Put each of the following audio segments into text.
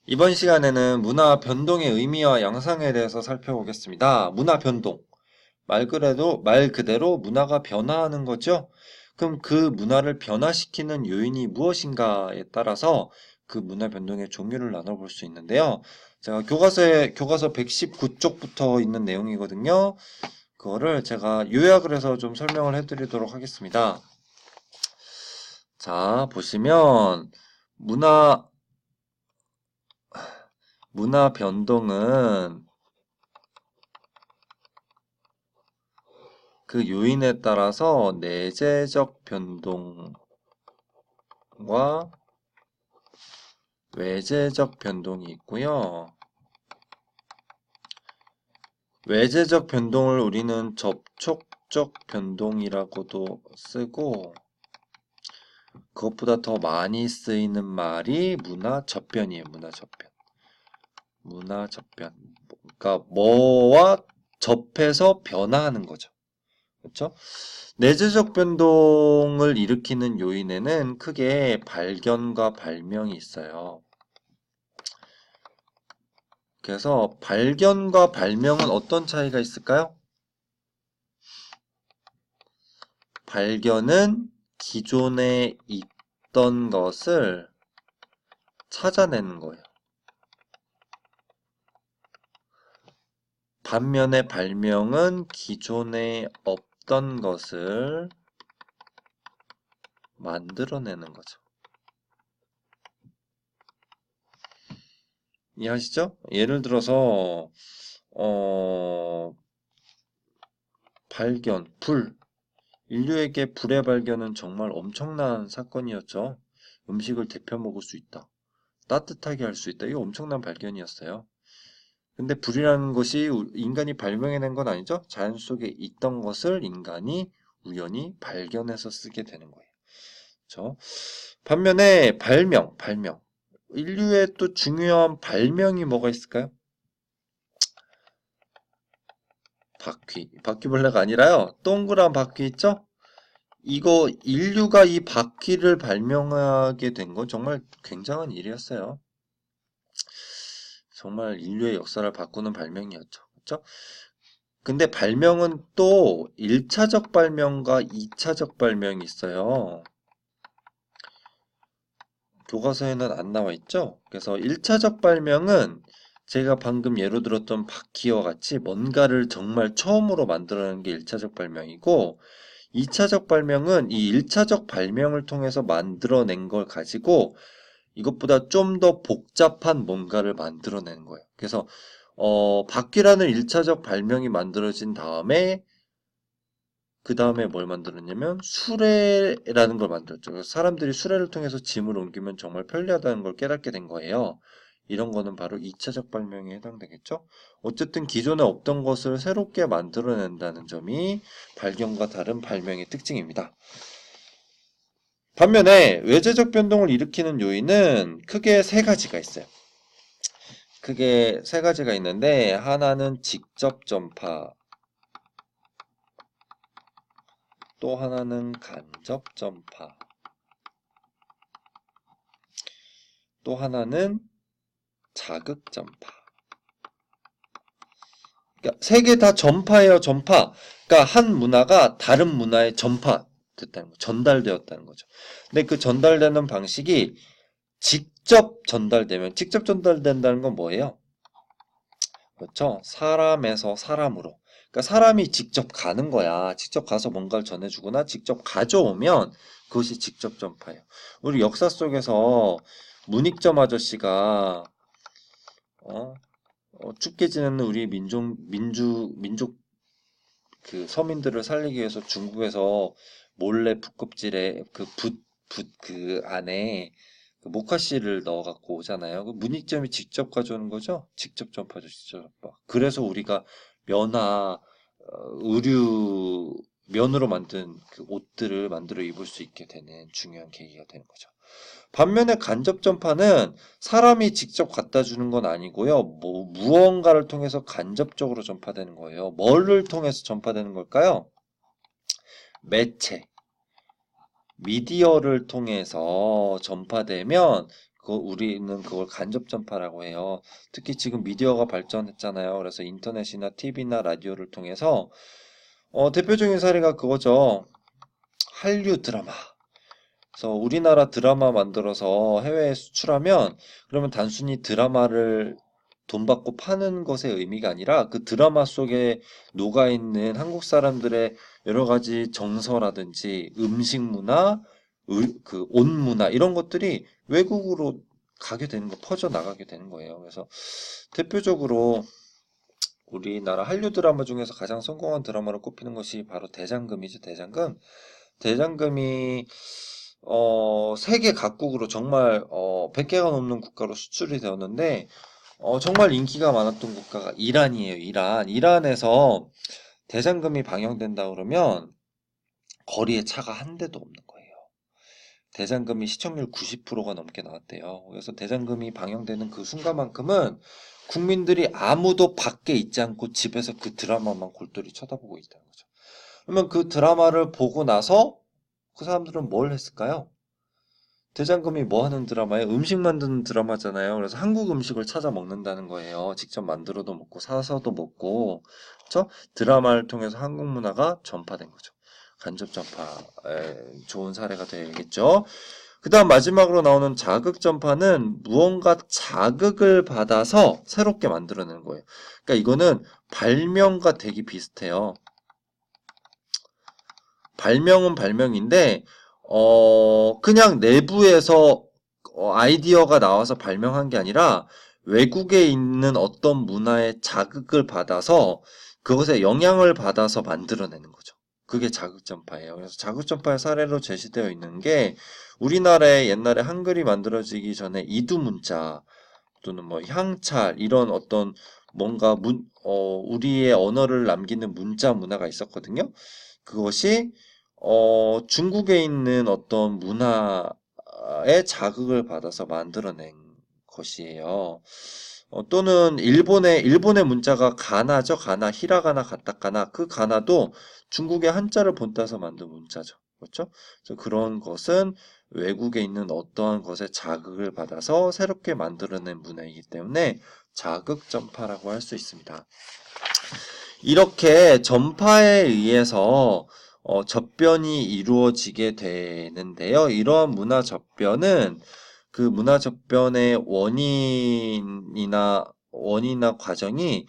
이번 시간에는 문화 변동의 의미와 양상에 대해서 살펴보겠습니다. 문화 변동. 말 그대로 문화가 변화하는 거죠. 그럼 그 문화를 변화시키는 요인이 무엇인가에 따라서 그 문화 변동의 종류를 나눠볼 수 있는데요. 제가 교과서 119쪽부터 있는 내용이거든요. 그거를 제가 요약을 해서 좀 설명을 해드리도록 하겠습니다. 자, 보시면 문화 변동은 그 요인에 따라서 내재적 변동과 외재적 변동이 있고요. 외재적 변동을 우리는 접촉적 변동이라고도 쓰고, 그것보다 더 많이 쓰이는 말이 문화접변이에요. 문화접변. 그러니까 뭐와 접해서 변화하는 거죠. 그렇죠? 내재적 변동을 일으키는 요인에는 크게 발견과 발명이 있어요. 그래서 발견과 발명은 어떤 차이가 있을까요? 발견은 기존에 있던 것을 찾아내는 거예요. 반면에 발명은 기존에 없던 것을 만들어내는 거죠. 이해하시죠? 예를 들어서 발견, 불. 인류에게 불의 발견은 정말 엄청난 사건이었죠. 음식을 데펴 먹을 수 있다. 따뜻하게 할 수 있다. 이거 엄청난 발견이었어요. 근데 불이라는 것이 인간이 발명해낸 건 아니죠. 자연 속에 있던 것을 인간이 우연히 발견해서 쓰게 되는 거예요. 그렇죠? 반면에 발명. 인류의 또 중요한 발명이 뭐가 있을까요? 바퀴벌레가 아니라요. 동그란 바퀴 있죠? 이거 인류가 이 바퀴를 발명하게 된 건 정말 굉장한 일이었어요. 정말 인류의 역사를 바꾸는 발명이었죠. 그렇죠? 근데 발명은 또 1차적 발명과 2차적 발명이 있어요. 교과서에는 안 나와 있죠? 그래서 1차적 발명은 제가 방금 예로 들었던 바퀴와 같이 뭔가를 정말 처음으로 만들어낸 게 1차적 발명이고 2차적 발명은 이 1차적 발명을 통해서 만들어낸 걸 가지고 이것보다 좀 더 복잡한 뭔가를 만들어내는 거예요. 그래서 바퀴라는 1차적 발명이 만들어진 다음에 그 다음에 뭘 만들었냐면 수레라는 걸 만들었죠. 그래서 사람들이 수레를 통해서 짐을 옮기면 정말 편리하다는 걸 깨닫게 된 거예요. 이런 거는 바로 2차적 발명에 해당되겠죠. 어쨌든 기존에 없던 것을 새롭게 만들어낸다는 점이 발견과 다른 발명의 특징입니다. 반면에 외재적 변동을 일으키는 요인은 크게 세 가지가 있어요. 크게 세 가지가 있는데 하나는 직접 전파, 또 하나는 간접 전파, 또 하나는 자극 전파. 그러니까 세 개 다 전파예요, 전파. 그러니까 한 문화가 다른 문화에 전파됐다는 거, 전달되었다는 거죠. 근데 그 전달되는 방식이 직접 전달된다는 건 뭐예요? 그렇죠? 사람에서 사람으로. 그러니까 사람이 직접 가는 거야. 직접 가서 뭔가를 전해주거나 직접 가져오면 그것이 직접 전파예요. 우리 역사 속에서 문익점 아저씨가 어, 춥게 지내는 우리 민족 그 서민들을 살리기 위해서 중국에서 몰래 붓껍질에 그 안에 그 모카씨를 넣어 갖고 오잖아요. 그 문익점이 직접 가져오는 거죠. 직접 전파죠, 직접 전파. 그래서 우리가 면화, 의류, 면으로 만든 그 옷들을 만들어 입을 수 있게 되는 중요한 계기가 되는 거죠. 반면에 간접 전파는 사람이 직접 갖다 주는 건 아니고요. 무언가를 통해서 간접적으로 전파되는 거예요. 뭐를 통해서 전파되는 걸까요? 매체, 미디어를 통해서 전파되면 우리는 그걸 간접 전파라고 해요. 특히 지금 미디어가 발전했잖아요. 그래서 인터넷이나 TV나 라디오를 통해서 대표적인 사례가 그거죠. 한류 드라마. 그래서 우리나라 드라마 만들어서 해외에 수출하면 그러면 단순히 드라마를 돈 받고 파는 것의 의미가 아니라 그 드라마 속에 녹아있는 한국 사람들의 여러 가지 정서라든지 음식 문화, 그 옷 문화 이런 것들이 외국으로 가게 되는 거, 퍼져 나가게 되는 거예요. 그래서 대표적으로 우리나라 한류 드라마 중에서 가장 성공한 드라마로 꼽히는 것이 바로 대장금이죠. 대장금. 대장금이 세계 각국으로 정말 100개가 넘는 국가로 수출이 되었는데 정말 인기가 많았던 국가가 이란이에요. 이란. 이란에서 대장금이 방영된다 그러면 거리에 차가 한 대도 없는 거예요. 대장금이 시청률 90%가 넘게 나왔대요. 그래서 대장금이 방영되는 그 순간만큼은 국민들이 아무도 밖에 있지 않고 집에서 그 드라마만 골똘히 쳐다보고 있다는 거죠. 그러면 그 드라마를 보고 나서 그 사람들은 뭘 했을까요? 대장금이 뭐 하는 드라마예요? 음식 만드는 드라마잖아요. 그래서 한국 음식을 찾아 먹는다는 거예요. 직접 만들어도 먹고 사서도 먹고, 그렇죠? 드라마를 통해서 한국 문화가 전파된 거죠. 간접 전파에 좋은 사례가 되겠죠. 그 다음 마지막으로 나오는 자극 전파는 무언가 자극을 받아서 새롭게 만들어내는 거예요. 그러니까 이거는 발명과 되게 비슷해요. 발명은 발명인데 그냥 내부에서 아이디어가 나와서 발명한 게 아니라 외국에 있는 어떤 문화의 자극을 받아서 그것에 영향을 받아서 만들어내는 거죠. 그게 자극전파예요. 그래서 자극전파의 사례로 제시되어 있는 게 우리나라에 옛날에 한글이 만들어지기 전에 이두문자 또는 뭐 향찰 이런 어떤 뭔가 우리의 언어를 남기는 문자 문화가 있었거든요. 그것이 중국에 있는 어떤 문화에 자극을 받아서 만들어낸 것이에요. 또는 일본의 문자가 가나죠. 가나, 히라가나, 가타카나. 그 가나도 중국의 한자를 본따서 만든 문자죠. 그렇죠? 그래서 그런 것은 외국에 있는 어떠한 것에 자극을 받아서 새롭게 만들어낸 문화이기 때문에 자극 전파라고 할 수 있습니다. 이렇게 전파에 의해서 접변이 이루어지게 되는데요. 이러한 문화 접변은 그 문화 접변의 원인이나 과정이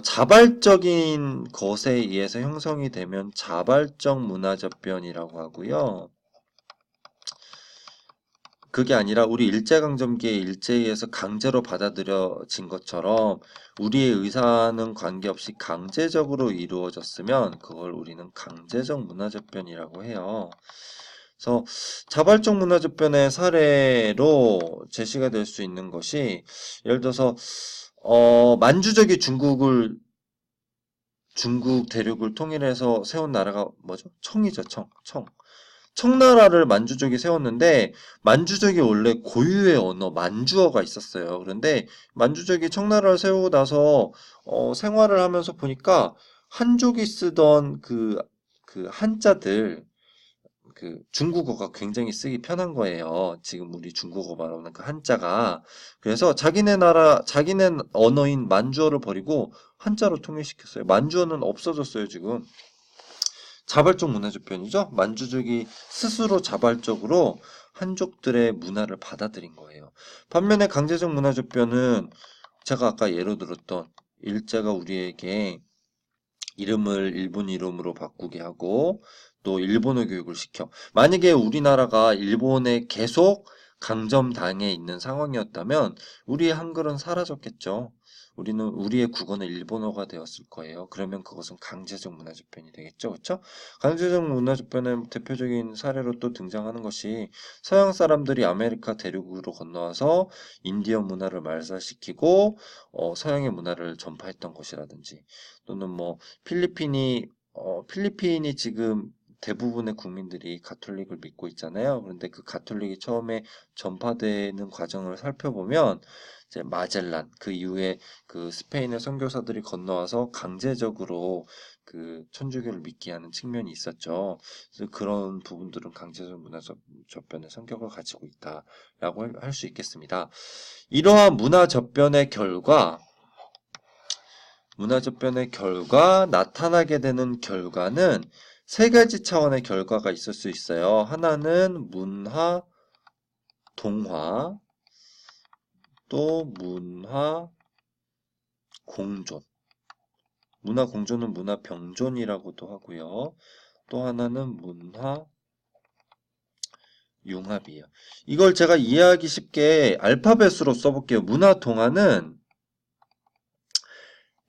자발적인 것에 의해서 형성이 되면 자발적 문화 접변이라고 하고요. 그게 아니라 우리 일제강점기에 일제에 의해서 강제로 받아들여진 것처럼 우리의 의사는 관계없이 강제적으로 이루어졌으면 그걸 우리는 강제적 문화접변이라고 해요. 그래서 자발적 문화접변의 사례로 제시가 될 수 있는 것이 예를 들어서 만주족이 중국 대륙을 통일해서 세운 나라가 뭐죠? 청이죠, 청. 청나라를 만주족이 세웠는데 만주족이 원래 고유의 언어 만주어가 있었어요. 그런데 만주족이 청나라를 세우고 나서 생활을 하면서 보니까 한족이 쓰던 그 한자들 그 중국어가 굉장히 쓰기 편한 거예요. 지금 우리 중국어 말하는 그 한자가. 그래서 자기네 언어인 만주어를 버리고 한자로 통일시켰어요. 만주어는 없어졌어요, 지금. 자발적 문화조변이죠. 만주족이 스스로 자발적으로 한족들의 문화를 받아들인 거예요. 반면에 강제적 문화조변은 제가 아까 예로 들었던 일제가 우리에게 이름을 일본 이름으로 바꾸게 하고 또 일본어 교육을 시켜. 만약에 우리나라가 일본에 계속 강점당해 있는 상황이었다면 우리의 한글은 사라졌겠죠. 우리의 국어는 일본어가 되었을 거예요. 그러면 그것은 강제적 문화조변이 되겠죠. 그렇죠? 강제적 문화조변의 대표적인 사례로 또 등장하는 것이 서양 사람들이 아메리카 대륙으로 건너와서 인디언 문화를 말살시키고 서양의 문화를 전파했던 것이라든지 또는 뭐 필리핀이 지금 대부분의 국민들이 가톨릭을 믿고 있잖아요. 그런데 그 가톨릭이 처음에 전파되는 과정을 살펴보면 이제 마젤란 그 이후에 그 스페인의 선교사들이 건너와서 강제적으로 그 천주교를 믿게 하는 측면이 있었죠. 그래서 그런 부분들은 강제적 문화 접변의 성격을 가지고 있다라고 할 수 있겠습니다. 이러한 문화 접변의 결과 나타나게 되는 결과는 세 가지 차원의 결과가 있을 수 있어요. 하나는 문화 동화, 또 문화 공존. 문화 공존은 문화 병존이라고도 하고요. 또 하나는 문화 융합이에요. 이걸 제가 이해하기 쉽게 알파벳으로 써볼게요. 문화 동화는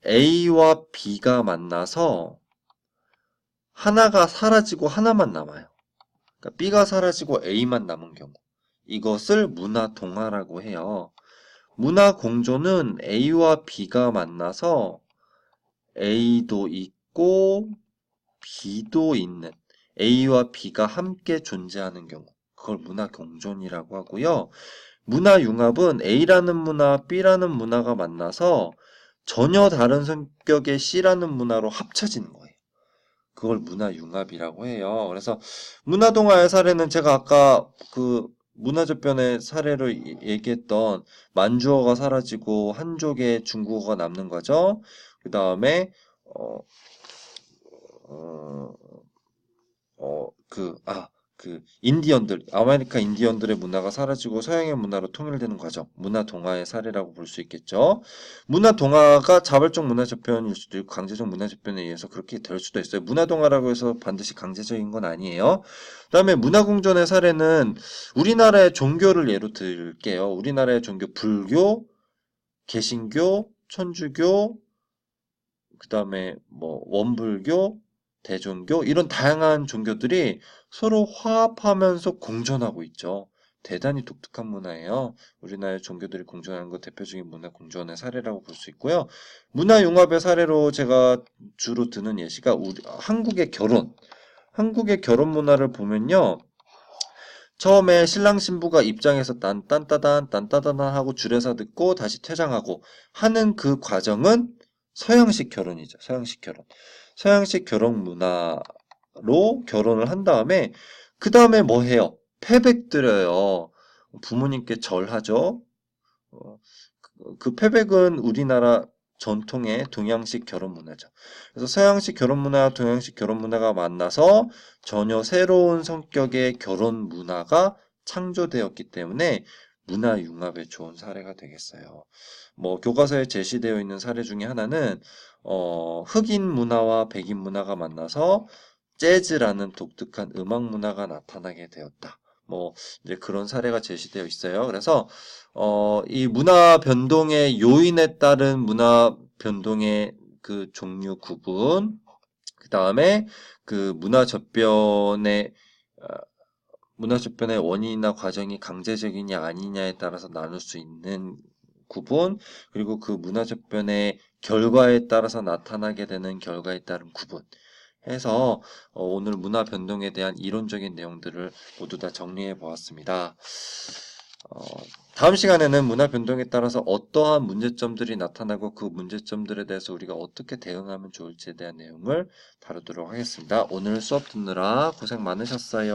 A와 B가 만나서 하나가 사라지고 하나만 남아요. 그러니까 B가 사라지고 A만 남은 경우. 이것을 문화 동화라고 해요. 문화 공존은 A와 B가 만나서 A도 있고 B도 있는 A와 B가 함께 존재하는 경우. 그걸 문화 공존이라고 하고요. 문화 융합은 A라는 문화, B라는 문화가 만나서 전혀 다른 성격의 C라는 문화로 합쳐지는 거예요. 그걸 문화 융합이라고 해요. 그래서 문화 동화의 사례는 제가 아까 그 문화접변의 사례로 얘기했던 만주어가 사라지고 한족의 중국어가 남는 거죠. 그 다음에 인디언들, 아메리카 인디언들의 문화가 사라지고 서양의 문화로 통일되는 과정, 문화 동화의 사례라고 볼 수 있겠죠. 문화 동화가 자발적 문화 접변일 수도 있고 강제적 문화 접변에 의해서 그렇게 될 수도 있어요. 문화 동화라고 해서 반드시 강제적인 건 아니에요. 그다음에 문화 공존의 사례는 우리나라의 종교를 예로 들게요. 우리나라의 종교 불교, 개신교, 천주교, 그다음에 뭐 원불교, 대종교 이런 다양한 종교들이 서로 화합하면서 공존하고 있죠. 대단히 독특한 문화예요. 우리나라의 종교들이 공존하는 것 대표적인 문화 공존의 사례라고 볼 수 있고요. 문화 융합의 사례로 제가 주로 드는 예시가 한국의 결혼. 한국의 결혼 문화를 보면요. 처음에 신랑 신부가 입장해서 딴따단 하고 주례사 듣고 다시 퇴장하고 하는 그 과정은 서양식 결혼이죠. 서양식 결혼. 서양식 결혼 문화로 결혼을 한 다음에 그 다음에 뭐 해요? 패백 드려요. 부모님께 절하죠. 그 패백은 우리나라 전통의 동양식 결혼 문화죠. 그래서 서양식 결혼 문화와 동양식 결혼 문화가 만나서 전혀 새로운 성격의 결혼 문화가 창조되었기 때문에 문화 융합에 좋은 사례가 되겠어요. 뭐 교과서에 제시되어 있는 사례 중에 하나는 흑인 문화와 백인 문화가 만나서 재즈라는 독특한 음악 문화가 나타나게 되었다. 뭐 이제 그런 사례가 제시되어 있어요. 그래서 이 문화 변동의 요인에 따른 문화 변동의 그 종류 구분, 그 다음에 그 문화 접변의 원인이나 과정이 강제적이냐 아니냐에 따라서 나눌 수 있는 구분, 그리고 그 문화 접변의 결과에 따라서 나타나게 되는 결과에 따른 구분. 해서 오늘 문화 변동에 대한 이론적인 내용들을 모두 다 정리해 보았습니다. 다음 시간에는 문화 변동에 따라서 어떠한 문제점들이 나타나고 그 문제점들에 대해서 우리가 어떻게 대응하면 좋을지에 대한 내용을 다루도록 하겠습니다. 오늘 수업 듣느라 고생 많으셨어요.